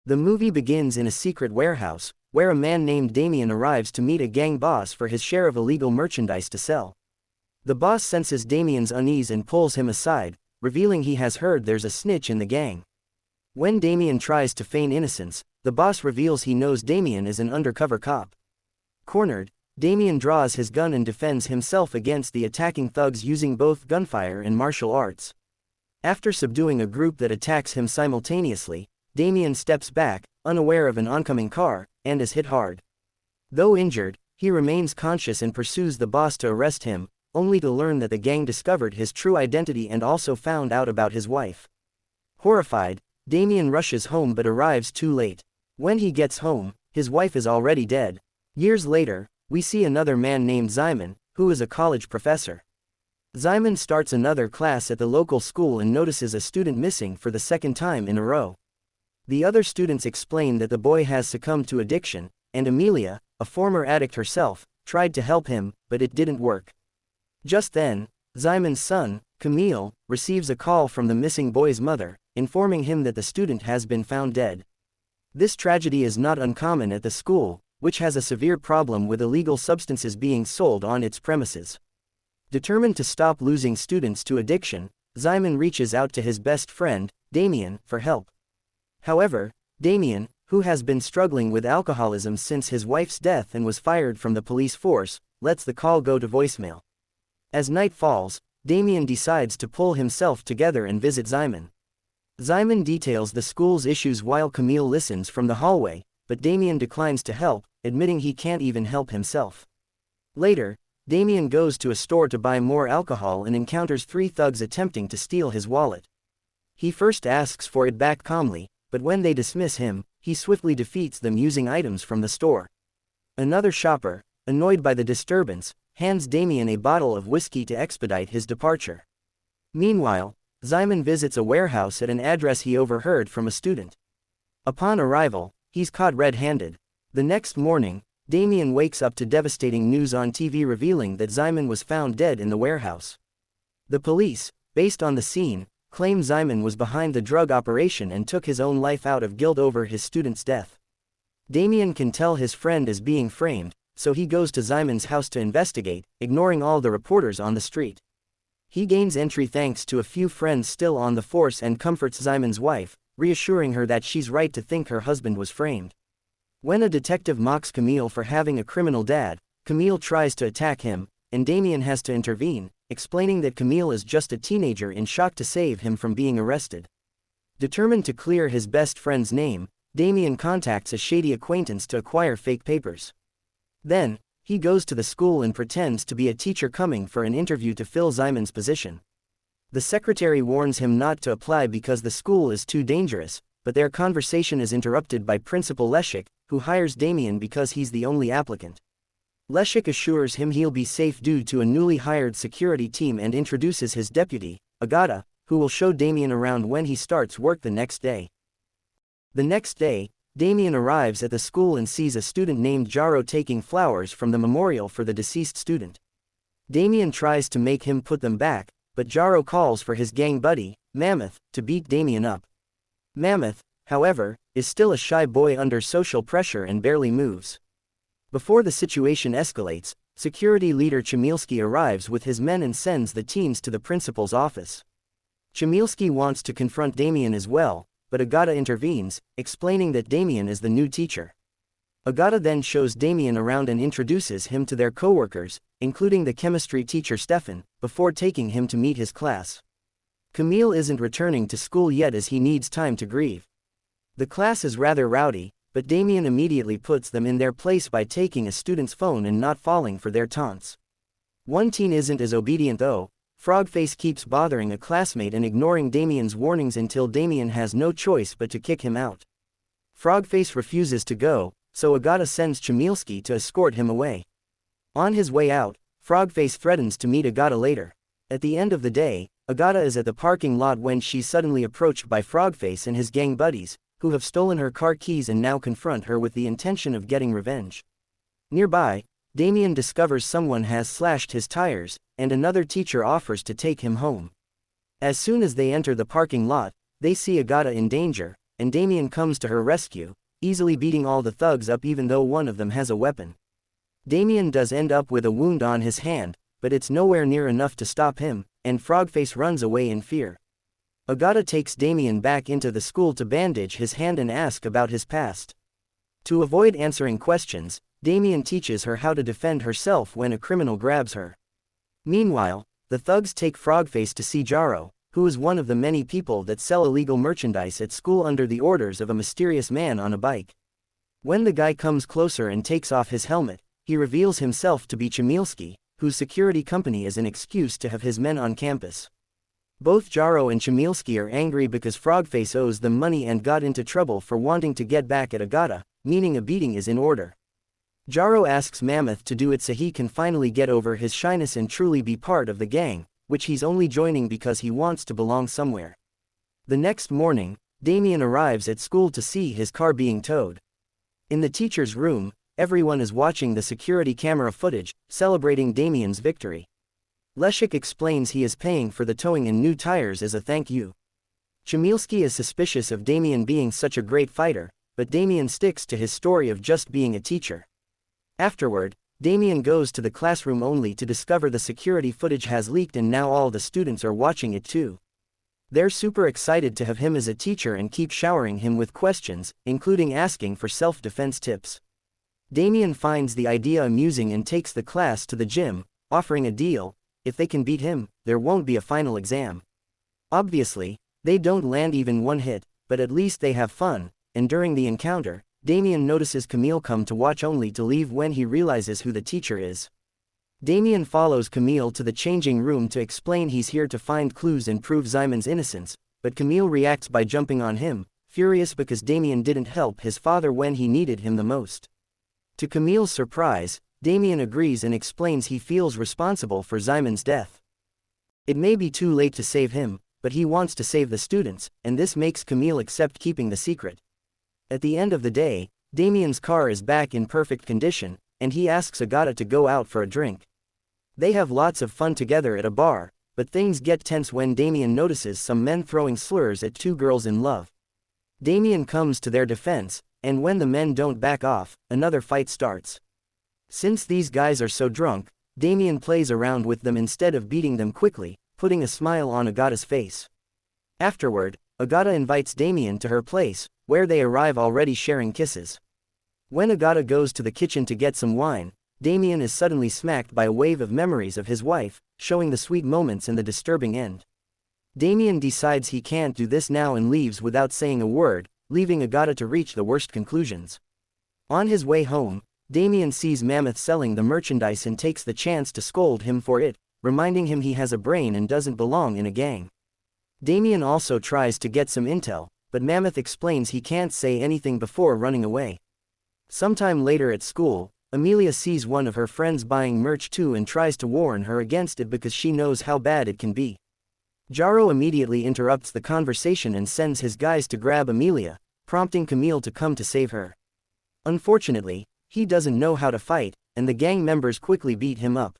The movie begins in a secret warehouse, where a man named Damien arrives to meet a gang boss for his share of illegal merchandise to sell. The boss senses Damien's unease and pulls him aside, revealing he has heard there's a snitch in the gang. When Damien tries to feign innocence, the boss reveals he knows Damien is an undercover cop. Cornered, Damien draws his gun and defends himself against the attacking thugs using both gunfire and martial arts. After subduing a group that attacks him simultaneously, Damien steps back, unaware of an oncoming car, and is hit hard. Though injured, he remains conscious and pursues the boss to arrest him, only to learn that the gang discovered his true identity and also found out about his wife. Horrified, Damien rushes home but arrives too late. When he gets home, his wife is already dead. Years later, we see another man named Simon, who is a college professor. Simon starts another class at the local school and notices a student missing for the second time in a row. The other students explain that the boy has succumbed to addiction, and Amelia, a former addict herself, tried to help him, but it didn't work. Just then, Simon's son, Camille, receives a call from the missing boy's mother, informing him that the student has been found dead. This tragedy is not uncommon at the school, which has a severe problem with illegal substances being sold on its premises. Determined to stop losing students to addiction, Simon reaches out to his best friend, Damien, for help. However, Damien, who has been struggling with alcoholism since his wife's death and was fired from the police force, lets the call go to voicemail. As night falls, Damien decides to pull himself together and visit Simon. Simon details the school's issues while Camille listens from the hallway, but Damien declines to help, admitting he can't even help himself. Later, Damien goes to a store to buy more alcohol and encounters 3 thugs attempting to steal his wallet. He first asks for it back calmly, but when they dismiss him, he swiftly defeats them using items from the store. Another shopper, annoyed by the disturbance, hands Damien a bottle of whiskey to expedite his departure. Meanwhile, Simon visits a warehouse at an address he overheard from a student. Upon arrival, he's caught red-handed. The next morning, Damien wakes up to devastating news on TV revealing that Simon was found dead in the warehouse. The police, based on the scene, claim Simon was behind the drug operation and took his own life out of guilt over his student's death. Damien can tell his friend is being framed, so he goes to Simon's house to investigate, ignoring all the reporters on the street. He gains entry thanks to a few friends still on the force and comforts Simon's wife, reassuring her that she's right to think her husband was framed. When a detective mocks Camille for having a criminal dad, Camille tries to attack him, and Damien has to intervene, explaining that Camille is just a teenager in shock to save him from being arrested. Determined to clear his best friend's name, Damien contacts a shady acquaintance to acquire fake papers. Then, he goes to the school and pretends to be a teacher coming for an interview to fill Simon's position. The secretary warns him not to apply because the school is too dangerous, but their conversation is interrupted by Principal Leszek, who hires Damien because he's the only applicant. Leszek assures him he'll be safe due to a newly hired security team and introduces his deputy, Agata, who will show Damien around when he starts work the next day. The next day, Damien arrives at the school and sees a student named Jaro taking flowers from the memorial for the deceased student. Damien tries to make him put them back, but Jaro calls for his gang buddy, Mammoth, to beat Damien up. Mammoth, however, is still a shy boy under social pressure and barely moves. Before the situation escalates, security leader Chmielski arrives with his men and sends the teens to the principal's office. Chmielski wants to confront Damien as well, but Agata intervenes, explaining that Damien is the new teacher. Agata then shows Damien around and introduces him to their co-workers, including the chemistry teacher Stefan, before taking him to meet his class. Camille isn't returning to school yet as he needs time to grieve. The class is rather rowdy, but Damien immediately puts them in their place by taking a student's phone and not falling for their taunts. One teen isn't as obedient though. Frogface keeps bothering a classmate and ignoring Damien's warnings until Damien has no choice but to kick him out. Frogface refuses to go, so Agata sends Chmielski to escort him away. On his way out, Frogface threatens to meet Agata later. At the end of the day, Agata is at the parking lot when she's suddenly approached by Frogface and his gang buddies, who have stolen her car keys and now confront her with the intention of getting revenge. Nearby, Damien discovers someone has slashed his tires, and another teacher offers to take him home. As soon as they enter the parking lot, they see Agata in danger, and Damien comes to her rescue, easily beating all the thugs up even though one of them has a weapon. Damien does end up with a wound on his hand, but it's nowhere near enough to stop him, and Frogface runs away in fear. Agata takes Damien back into the school to bandage his hand and ask about his past. To avoid answering questions, Damien teaches her how to defend herself when a criminal grabs her. Meanwhile, the thugs take Frogface to see Jaro, who is one of the many people that sell illegal merchandise at school under the orders of a mysterious man on a bike. When the guy comes closer and takes off his helmet, he reveals himself to be Chmielski, whose security company is an excuse to have his men on campus. Both Jaro and Chmielski are angry because Frogface owes them money and got into trouble for wanting to get back at Agata, meaning a beating is in order. Jaro asks Mammoth to do it so he can finally get over his shyness and truly be part of the gang, which he's only joining because he wants to belong somewhere. The next morning, Damien arrives at school to see his car being towed. In the teacher's room, everyone is watching the security camera footage, celebrating Damien's victory. Leszek explains he is paying for the towing and new tires as a thank you. Chmielski is suspicious of Damien being such a great fighter, but Damien sticks to his story of just being a teacher. Afterward, Damien goes to the classroom only to discover the security footage has leaked and now all the students are watching it too. They're super excited to have him as a teacher and keep showering him with questions, including asking for self-defense tips. Damien finds the idea amusing and takes the class to the gym, offering a deal: if they can beat him, there won't be a final exam. Obviously, they don't land even one hit, but at least they have fun, and during the encounter, Damien notices Camille come to watch only to leave when he realizes who the teacher is. Damien follows Camille to the changing room to explain he's here to find clues and prove Zymon's innocence, but Camille reacts by jumping on him, furious because Damien didn't help his father when he needed him the most. To Camille's surprise, Damien agrees and explains he feels responsible for Zymon's death. It may be too late to save him, but he wants to save the students, and this makes Camille accept keeping the secret. At the end of the day, Damien's car is back in perfect condition, and he asks Agata to go out for a drink. They have lots of fun together at a bar, but things get tense when Damien notices some men throwing slurs at two girls in love. Damien comes to their defense, and when the men don't back off, another fight starts. Since these guys are so drunk, Damien plays around with them instead of beating them quickly, putting a smile on Agata's face. Afterward, Agata invites Damien to her place, where they arrive already sharing kisses. When Agata goes to the kitchen to get some wine, Damien is suddenly smacked by a wave of memories of his wife, showing the sweet moments and the disturbing end. Damien decides he can't do this now and leaves without saying a word, leaving Agata to reach the worst conclusions. On his way home, Damien sees Mammoth selling the merchandise and takes the chance to scold him for it, reminding him he has a brain and doesn't belong in a gang. Damien also tries to get some intel, but Mammoth explains he can't say anything before running away. Sometime later at school, Amelia sees one of her friends buying merch too and tries to warn her against it because she knows how bad it can be. Jaro immediately interrupts the conversation and sends his guys to grab Amelia, prompting Camille to come to save her. Unfortunately, he doesn't know how to fight, and the gang members quickly beat him up.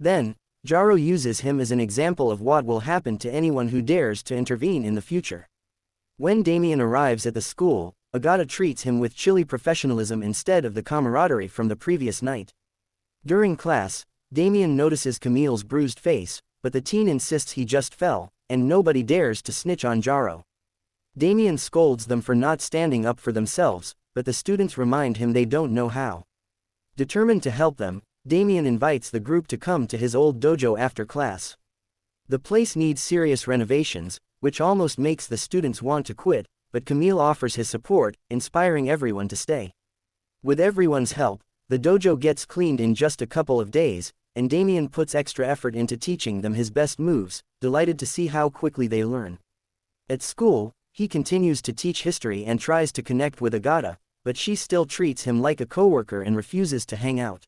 Then, Jaro uses him as an example of what will happen to anyone who dares to intervene in the future. When Damien arrives at the school, Agata treats him with chilly professionalism instead of the camaraderie from the previous night. During class, Damien notices Camille's bruised face, but the teen insists he just fell, and nobody dares to snitch on Jaro. Damien scolds them for not standing up for themselves, but the students remind him they don't know how. Determined to help them, Damien invites the group to come to his old dojo after class. The place needs serious renovations, which almost makes the students want to quit, but Camille offers his support, inspiring everyone to stay. With everyone's help, the dojo gets cleaned in just a couple of days, and Damien puts extra effort into teaching them his best moves, delighted to see how quickly they learn. At school, he continues to teach history and tries to connect with Agata, but she still treats him like a coworker and refuses to hang out.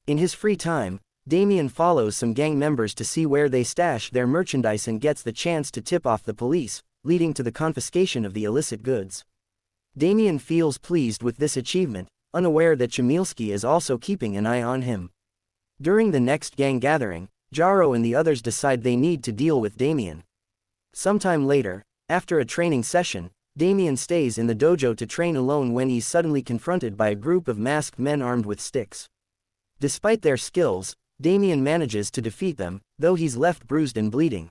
In his free time, Damien follows some gang members to see where they stash their merchandise and gets the chance to tip off the police, leading to the confiscation of the illicit goods. Damien feels pleased with this achievement, unaware that Chmielski is also keeping an eye on him. During the next gang gathering, Jaro and the others decide they need to deal with Damien. Sometime later, after a training session, Damien stays in the dojo to train alone when he's suddenly confronted by a group of masked men armed with sticks. Despite their skills, Damien manages to defeat them, though he's left bruised and bleeding.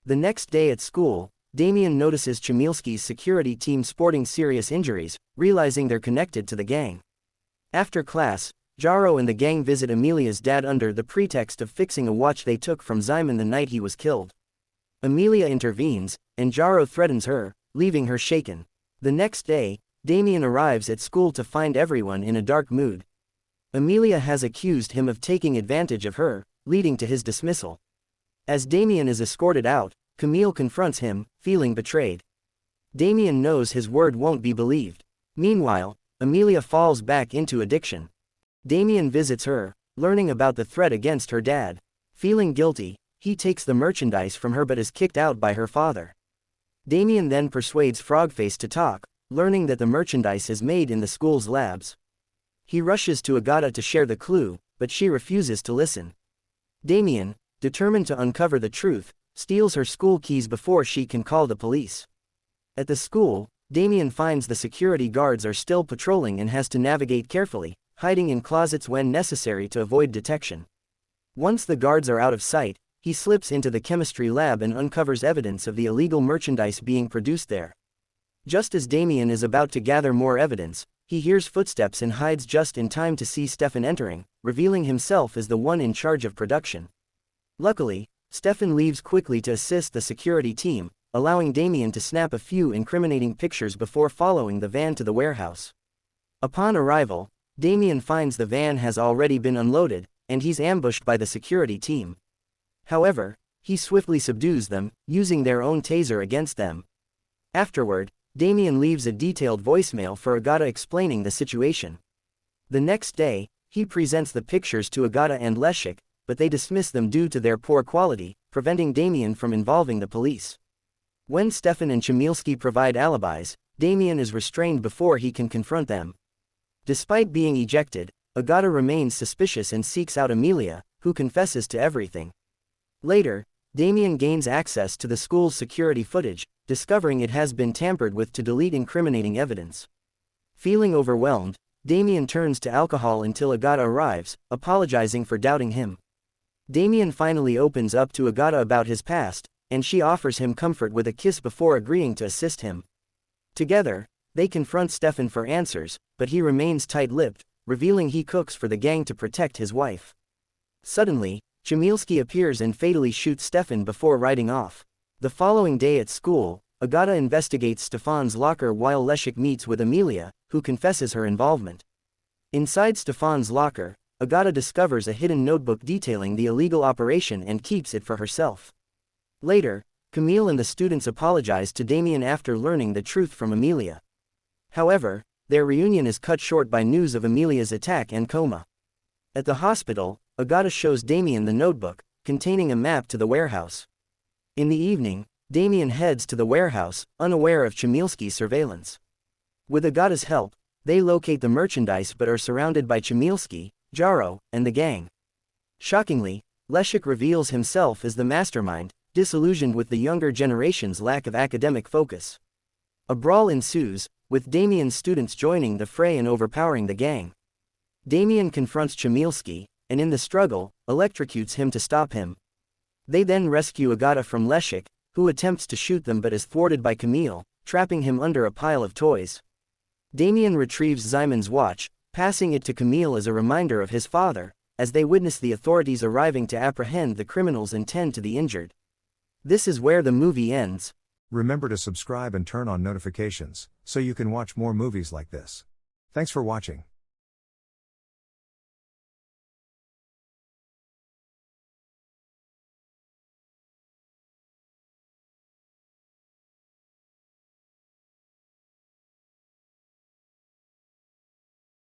The next day at school, Damien notices Chmielski's security team sporting serious injuries, realizing they're connected to the gang. After class, Jaro and the gang visit Amelia's dad under the pretext of fixing a watch they took from Simon the night he was killed. Amelia intervenes, and Jaro threatens her, leaving her shaken. The next day, Damien arrives at school to find everyone in a dark mood. Amelia has accused him of taking advantage of her, leading to his dismissal. As Damien is escorted out, Camille confronts him, feeling betrayed. Damien knows his word won't be believed. Meanwhile, Amelia falls back into addiction. Damien visits her, learning about the threat against her dad. Feeling guilty, he takes the merchandise from her but is kicked out by her father. Damien then persuades Frogface to talk, learning that the merchandise is made in the school's labs. He rushes to Agata to share the clue, but she refuses to listen. Damien, determined to uncover the truth, steals her school keys before she can call the police. At the school, Damien finds the security guards are still patrolling and has to navigate carefully, hiding in closets when necessary to avoid detection. Once the guards are out of sight, he slips into the chemistry lab and uncovers evidence of the illegal merchandise being produced there. Just as Damien is about to gather more evidence, he hears footsteps and hides just in time to see Stefan entering, revealing himself as the one in charge of production. Luckily, Stefan leaves quickly to assist the security team, allowing Damien to snap a few incriminating pictures before following the van to the warehouse. Upon arrival, Damien finds the van has already been unloaded, and he's ambushed by the security team. However, he swiftly subdues them, using their own taser against them. Afterward, Damien leaves a detailed voicemail for Agata explaining the situation. The next day, he presents the pictures to Agata and Leszek, but they dismiss them due to their poor quality, preventing Damien from involving the police. When Stefan and Chmielski provide alibis, Damien is restrained before he can confront them. Despite being ejected, Agata remains suspicious and seeks out Amelia, who confesses to everything. Later, Damien gains access to the school's security footage, discovering it has been tampered with to delete incriminating evidence. Feeling overwhelmed, Damien turns to alcohol until Agata arrives, apologizing for doubting him. Damien finally opens up to Agata about his past, and she offers him comfort with a kiss before agreeing to assist him. Together, they confront Stefan for answers, but he remains tight-lipped, revealing he cooks for the gang to protect his wife. Suddenly, Chmielski appears and fatally shoots Stefan before riding off. The following day at school, Agata investigates Stefan's locker while Leszek meets with Amelia, who confesses her involvement. Inside Stefan's locker, Agata discovers a hidden notebook detailing the illegal operation and keeps it for herself. Later, Camille and the students apologize to Damien after learning the truth from Amelia. However, their reunion is cut short by news of Amelia's attack and coma. At the hospital, Agata shows Damien the notebook, containing a map to the warehouse. In the evening, Damien heads to the warehouse, unaware of Chmielski's surveillance. With Agata's help, they locate the merchandise but are surrounded by Chmielski, Jaro, and the gang. Shockingly, Leszek reveals himself as the mastermind, disillusioned with the younger generation's lack of academic focus. A brawl ensues, with Damien's students joining the fray and overpowering the gang. Damien confronts Chmielski, and in the struggle, electrocutes him to stop him. They then rescue Agata from Leszek, who attempts to shoot them but is thwarted by Camille, trapping him under a pile of toys. Damien retrieves Simon's watch, passing it to Camille as a reminder of his father, as they witness the authorities arriving to apprehend the criminals and tend to the injured. This is where the movie ends. Remember to subscribe and turn on notifications, so you can watch more movies like this. Thanks for watching.